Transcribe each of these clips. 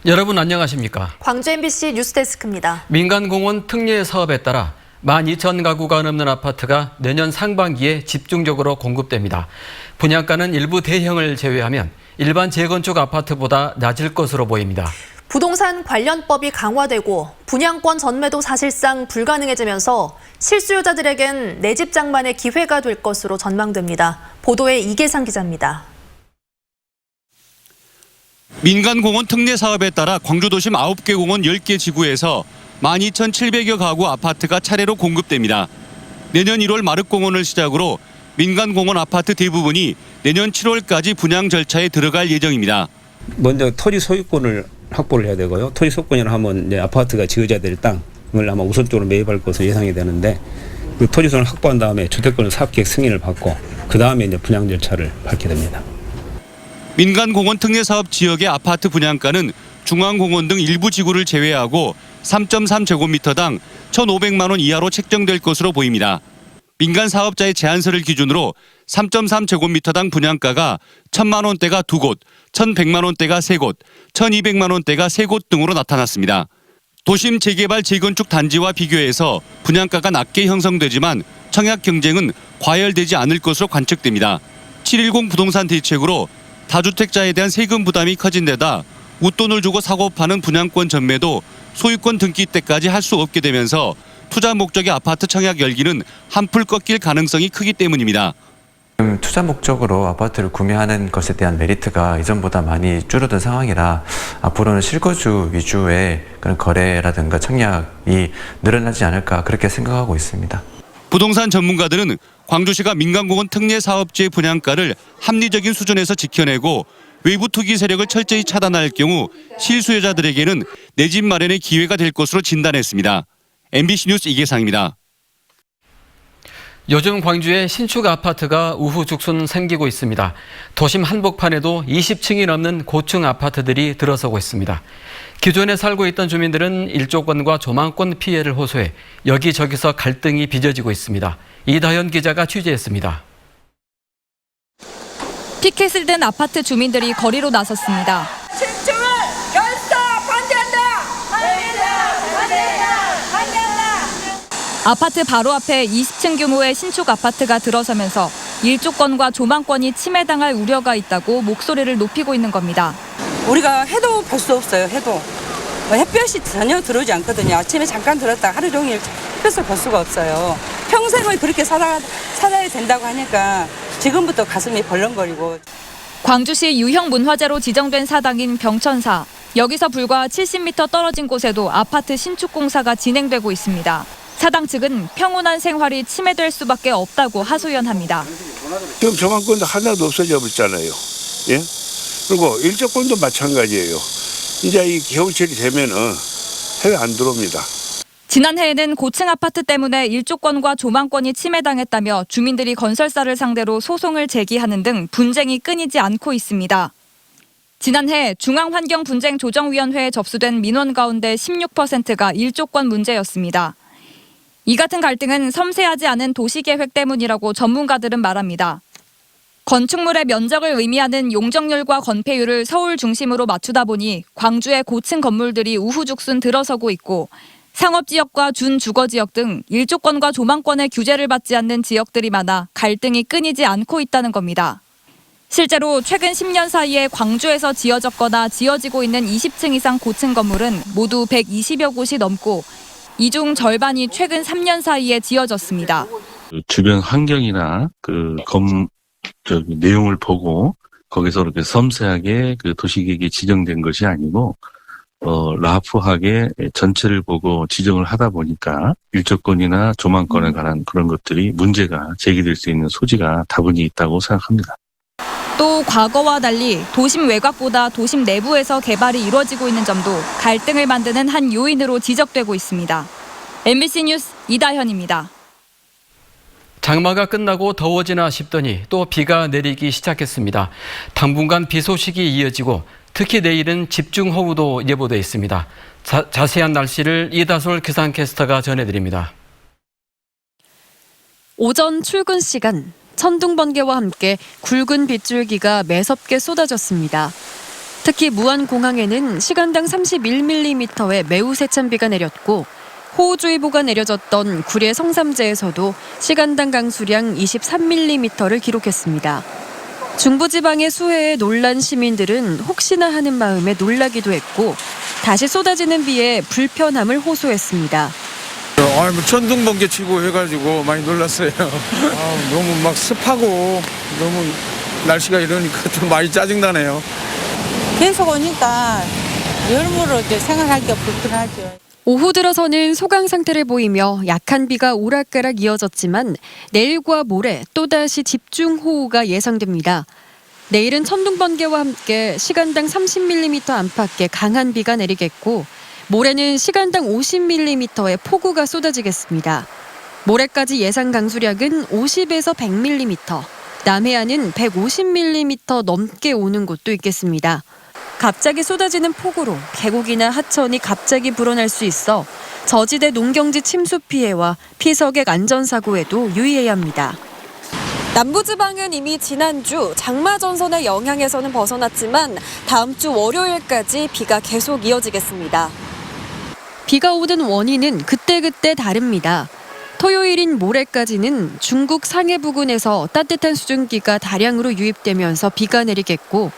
여러분 안녕하십니까? 광주 MBC 뉴스데스크입니다. 민간공원 특례 사업에 따라 12,000가구가 넘는 아파트가 내년 상반기에 집중적으로 공급됩니다. 분양가는 일부 대형을 제외하면 일반 재건축 아파트보다 낮을 것으로 보입니다. 부동산 관련법이 강화되고 분양권 전매도 사실상 불가능해지면서 실수요자들에겐 내 집 장만의 기회가 될 것으로 전망됩니다. 보도에 이계상 기자입니다. 민간공원 특례 사업에 따라 광주도심 9개 공원 10개 지구에서 12,700여 가구 아파트가 차례로 공급됩니다. 내년 1월 마륵공원을 시작으로 민간공원 아파트 대부분이 내년 7월까지 분양 절차에 들어갈 예정입니다. 먼저 토지 소유권을 확보를 해야 되고요. 토지 소유권이라 하면 이제 아파트가 지어져야 될 땅을 아마 우선적으로 매입할 것으로 예상이 되는데 그 토지 소유권을 확보한 다음에 주택권 사업계획 승인을 받고 그 다음에 이제 분양 절차를 밟게 됩니다. 민간공원 특례 사업 지역의 아파트 분양가는 중앙공원 등 일부 지구를 제외하고 3.3제곱미터당 1,500만 원 이하로 책정될 것으로 보입니다. 민간 사업자의 제안서를 기준으로 3.3제곱미터당 분양가가 1,000만 원대가 2곳, 1,100만 원대가 3곳, 1,200만 원대가 3곳 등으로 나타났습니다. 도심 재개발 재건축 단지와 비교해서 분양가가 낮게 형성되지만 청약 경쟁은 과열되지 않을 것으로 관측됩니다. 710 부동산 대책으로 다주택자에 대한 세금 부담이 커진 데다 웃돈을 주고 사고 파는 분양권 전매도 소유권 등기 때까지 할 수 없게 되면서 투자 목적의 아파트 청약 열기는 한풀 꺾일 가능성이 크기 때문입니다. 투자 목적으로 아파트를 구매하는 것에 대한 메리트가 이전보다 많이 줄어든 상황이라 앞으로는 실거주 위주의 그런 거래라든가 청약이 늘어나지 않을까 그렇게 생각하고 있습니다. 부동산 전문가들은 광주시가 민간공원 특례 사업지의 분양가를 합리적인 수준에서 지켜내고 외부 투기 세력을 철저히 차단할 경우 실수요자들에게는 내 집 마련의 기회가 될 것으로 진단했습니다. MBC 뉴스 이계상입니다. 요즘 광주에 신축 아파트가 우후죽순 생기고 있습니다. 도심 한복판에도 20층이 넘는 고층 아파트들이 들어서고 있습니다. 기존에 살고 있던 주민들은 일조권과 조망권 피해를 호소해 여기저기서 갈등이 빚어지고 있습니다. 이다현 기자가 취재했습니다. 피켓을 든 아파트 주민들이 거리로 나섰습니다. 신축을 결사 반대한다! 반대한다! 아파트 바로 앞에 20층 규모의 신축 아파트가 들어서면서 일조권과 조망권이 침해당할 우려가 있다고 목소리를 높이고 있는 겁니다. 우리가 해도 볼 수 없어요, 해도. 햇볕이 전혀 들어오지 않거든요. 아침에 잠깐 들었다 하루 종일 햇볕을 볼 수가 없어요. 평생을 그렇게 살아야 된다고 하니까 지금부터 가슴이 벌렁거리고. 광주시 유형문화재로 지정된 사당인 병천사. 여기서 불과 70m 떨어진 곳에도 아파트 신축 공사가 진행되고 있습니다. 사당 측은 평온한 생활이 침해될 수밖에 없다고 하소연합니다. 지금 조망권도 하나도 없어져 버렸잖아요. 예? 그리고 일조권도 마찬가지예요. 이제 이 겨울철이 되면은 해외 안 들어옵니다. 지난해에는 고층 아파트 때문에 일조권과 조망권이 침해당했다며 주민들이 건설사를 상대로 소송을 제기하는 등 분쟁이 끊이지 않고 있습니다. 지난해 중앙환경분쟁조정위원회에 접수된 민원 가운데 16%가 일조권 문제였습니다. 이 같은 갈등은 섬세하지 않은 도시계획 때문이라고 전문가들은 말합니다. 건축물의 면적을 의미하는 용적률과 건폐율을 서울 중심으로 맞추다 보니 광주의 고층 건물들이 우후죽순 들어서고 있고 상업지역과 준주거지역 등 일조권과 조망권의 규제를 받지 않는 지역들이 많아 갈등이 끊이지 않고 있다는 겁니다. 실제로 최근 10년 사이에 광주에서 지어졌거나 지어지고 있는 20층 이상 고층 건물은 모두 120여 곳이 넘고 이 중 절반이 최근 3년 사이에 지어졌습니다. 주변 환경이나 내용을 보고 거기서 그렇게 섬세하게 도시계획이 지정된 것이 아니고 라프하게 전체를 보고 지정을 하다 보니까 일조권이나 조망권에 관한 그런 것들이 문제가 제기될 수 있는 소지가 다분히 있다고 생각합니다. 또 과거와 달리 도심 외곽보다 도심 내부에서 개발이 이루어지고 있는 점도 갈등을 만드는 한 요인으로 지적되고 있습니다. MBC 뉴스 이다현입니다. 장마가 끝나고 더워지나 싶더니 또 비가 내리기 시작했습니다. 당분간 비 소식이 이어지고 특히 내일은 집중호우도 예보돼 있습니다. 자세한 날씨를 이다솔 기상캐스터가 전해드립니다. 오전 출근 시간 천둥번개와 함께 굵은 빗줄기가 매섭게 쏟아졌습니다. 특히 무안공항에는 시간당 31mm의 매우 세찬 비가 내렸고 호우주의보가 내려졌던 구례 성삼재에서도 시간당 강수량 23mm를 기록했습니다. 중부지방의 수해에 놀란 시민들은 혹시나 하는 마음에 놀라기도 했고 다시 쏟아지는 비에 불편함을 호소했습니다. 천둥 번개 치고 해가지고 많이 놀랐어요. 너무 막 습하고 너무 날씨가 이러니까 좀 많이 짜증나네요. 계속 오니까 여러모로 생활하기가 불편하죠. 오후 들어서는 소강 상태를 보이며 약한 비가 오락가락 이어졌지만 내일과 모레 또다시 집중호우가 예상됩니다. 내일은 천둥 번개와 함께 시간당 30mm 안팎의 강한 비가 내리겠고 모레는 시간당 50mm의 폭우가 쏟아지겠습니다. 모레까지 예상 강수량은 50에서 100mm, 남해안은 150mm 넘게 오는 곳도 있겠습니다. 갑자기 쏟아지는 폭우로 계곡이나 하천이 갑자기 불어날 수 있어 저지대 농경지 침수 피해와 피서객 안전사고에도 유의해야 합니다. 남부지방은 이미 지난주 장마 전선의 영향에서는 벗어났지만 다음 주 월요일까지 비가 계속 이어지겠습니다. 비가 오는 원인은 그때그때 다릅니다. 토요일인 모레까지는 중국 상해 부근에서 따뜻한 수증기가 다량으로 유입되면서 비가 내리겠고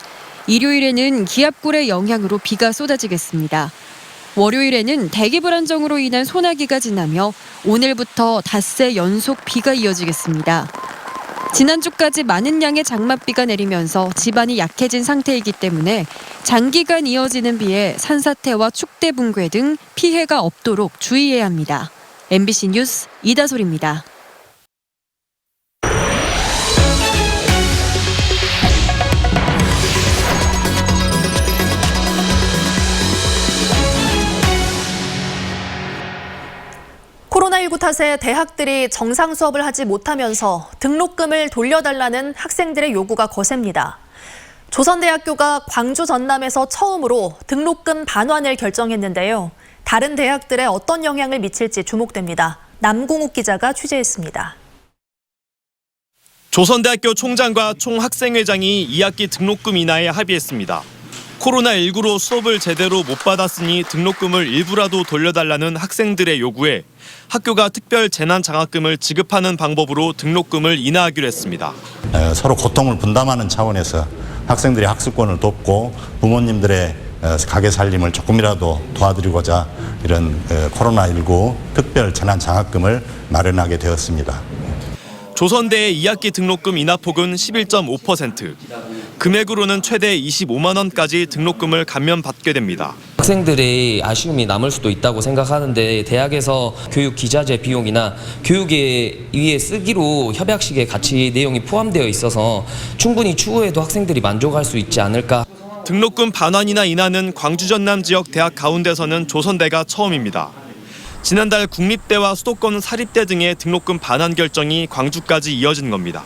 일요일에는 기압골의 영향으로 비가 쏟아지겠습니다. 월요일에는 대기 불안정으로 인한 소나기가 지나며 오늘부터 닷새 연속 비가 이어지겠습니다. 지난주까지 많은 양의 장맛비가 내리면서 지반이 약해진 상태이기 때문에 장기간 이어지는 비에 산사태와 축대 붕괴 등 피해가 없도록 주의해야 합니다. MBC 뉴스 이다솔입니다. 코로나19 탓에 대학들이 정상 수업을 하지 못하면서 등록금을 돌려달라는 학생들의 요구가 거셉니다. 조선대학교가 광주 전남에서 처음으로 등록금 반환을 결정했는데요. 다른 대학들에 어떤 영향을 미칠지 주목됩니다. 남궁욱 기자가 취재했습니다. 조선대학교 총장과 총학생회장이 2학기 등록금 인하에 합의했습니다. 코로나19로 수업을 제대로 못 받았으니 등록금을 일부라도 돌려달라는 학생들의 요구에 학교가 특별 재난장학금을 지급하는 방법으로 등록금을 인하하기로 했습니다. 서로 고통을 분담하는 차원에서 학생들의 학습권을 돕고 부모님들의 가게 살림을 조금이라도 도와드리고자 이런 코로나19 특별 재난장학금을 마련하게 되었습니다. 조선대의 2학기 등록금 인하폭은 11.5%, 금액으로는 최대 25만 원까지 등록금을 감면받게 됩니다. 학생들의 아쉬움이 남을 수도 있다고 생각하는데 대학에서 교육 기자재 비용이나 교육에 위해 쓰기로 협약식에 같이 내용이 포함되어 있어서 충분히 추후에도 학생들이 만족할 수 있지 않을까. 등록금 반환이나 인하는 광주 전남 지역 대학 가운데서는 조선대가 처음입니다. 지난달 국립대와 수도권 사립대 등의 등록금 반환 결정이 광주까지 이어진 겁니다.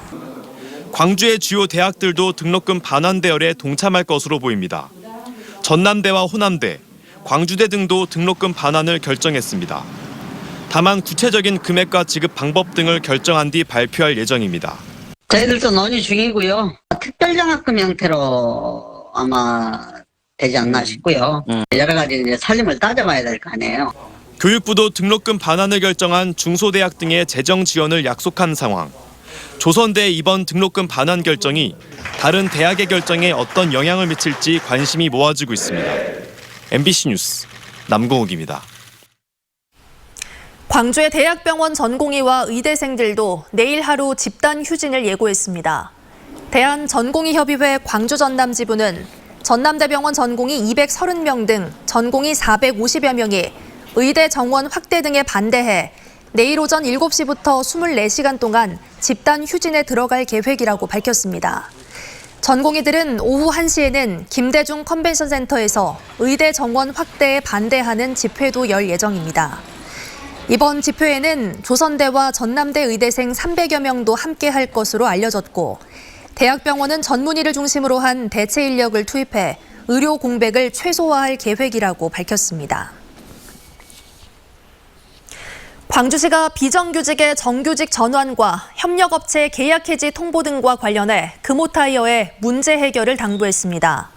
광주의 주요 대학들도 등록금 반환 대열에 동참할 것으로 보입니다. 전남대와 호남대, 광주대 등도 등록금 반환을 결정했습니다. 다만 구체적인 금액과 지급 방법 등을 결정한 뒤 발표할 예정입니다. 저희들도 논의 중이고요. 특별장학금 형태로 아마 되지 않나 싶고요. 여러 가지 이제 살림을 따져봐야 될 거 아니에요. 교육부도 등록금 반환을 결정한 중소대학 등의 재정 지원을 약속한 상황. 조선대의 이번 등록금 반환 결정이 다른 대학의 결정에 어떤 영향을 미칠지 관심이 모아지고 있습니다. MBC 뉴스 남궁욱입니다. 광주의 대학병원 전공의와 의대생들도 내일 하루 집단 휴진을 예고했습니다. 대한전공의협의회 광주 전남 지부는 전남대병원 전공의 230명 등 전공의 450여 명이 의대 정원 확대 등에 반대해 내일 오전 7시부터 24시간 동안 집단 휴진에 들어갈 계획이라고 밝혔습니다. 전공의들은 오후 1시에는 김대중 컨벤션 센터에서 의대 정원 확대에 반대하는 집회도 열 예정입니다. 이번 집회에는 조선대와 전남대 의대생 300여 명도 함께할 것으로 알려졌고 대학병원은 전문의를 중심으로 한 대체 인력을 투입해 의료 공백을 최소화할 계획이라고 밝혔습니다. 광주시가 비정규직의 정규직 전환과 협력업체 계약 해지 통보 등과 관련해 금호타이어에 문제 해결을 당부했습니다.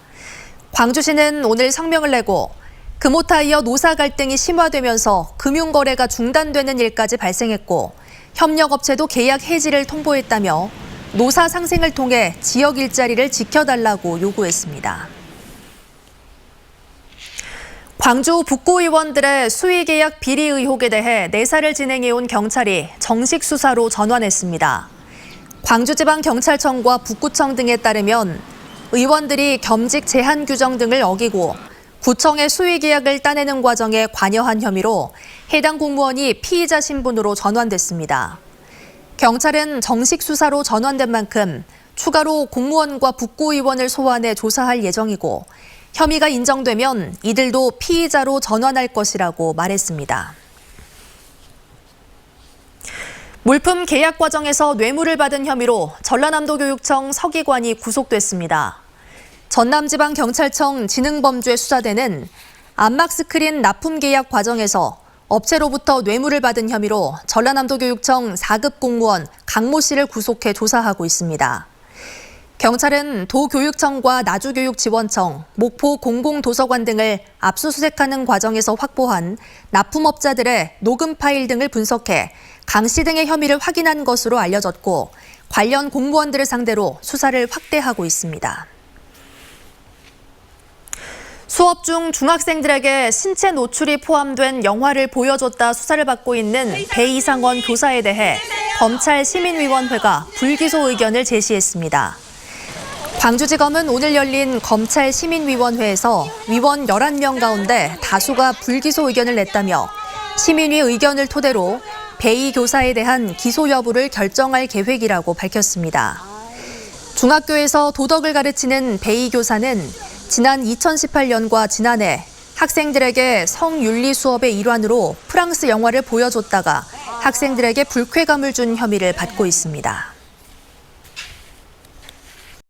광주시는 오늘 성명을 내고 금오타이어 노사 갈등이 심화되면서 금융거래가 중단되는 일까지 발생했고 협력업체도 계약 해지를 통보했다며 노사 상생을 통해 지역 일자리를 지켜달라고 요구했습니다. 광주 북구의원들의 수의계약 비리 의혹에 대해 내사를 진행해온 경찰이 정식 수사로 전환했습니다. 광주지방경찰청과 북구청 등에 따르면 의원들이 겸직 제한 규정 등을 어기고 구청의 수의계약을 따내는 과정에 관여한 혐의로 해당 공무원이 피의자 신분으로 전환됐습니다. 경찰은 정식 수사로 전환된 만큼 추가로 공무원과 북구의원을 소환해 조사할 예정이고 혐의가 인정되면 이들도 피의자로 전환할 것이라고 말했습니다. 물품 계약 과정에서 뇌물을 받은 혐의로 전라남도교육청 서기관이 구속됐습니다. 전남지방경찰청 지능범죄 수사대는 안막스크린 납품 계약 과정에서 업체로부터 뇌물을 받은 혐의로 전라남도교육청 4급 공무원 강모 씨를 구속해 조사하고 있습니다. 경찰은 도교육청과 나주교육지원청, 목포 공공도서관 등을 압수수색하는 과정에서 확보한 납품업자들의 녹음 파일 등을 분석해 강 씨 등의 혐의를 확인한 것으로 알려졌고 관련 공무원들을 상대로 수사를 확대하고 있습니다. 수업 중 중학생들에게 신체 노출이 포함된 영화를 보여줬다 수사를 받고 있는 배이상원 교사에 대해 검찰 시민위원회가 불기소 의견을 제시했습니다. 광주지검은 오늘 열린 검찰 시민위원회에서 위원 11명 가운데 다수가 불기소 의견을 냈다며 시민위 의견을 토대로 배이 교사에 대한 기소 여부를 결정할 계획이라고 밝혔습니다. 중학교에서 도덕을 가르치는 배이 교사는 지난 2018년과 지난해 학생들에게 성윤리 수업의 일환으로 프랑스 영화를 보여줬다가 학생들에게 불쾌감을 준 혐의를 받고 있습니다.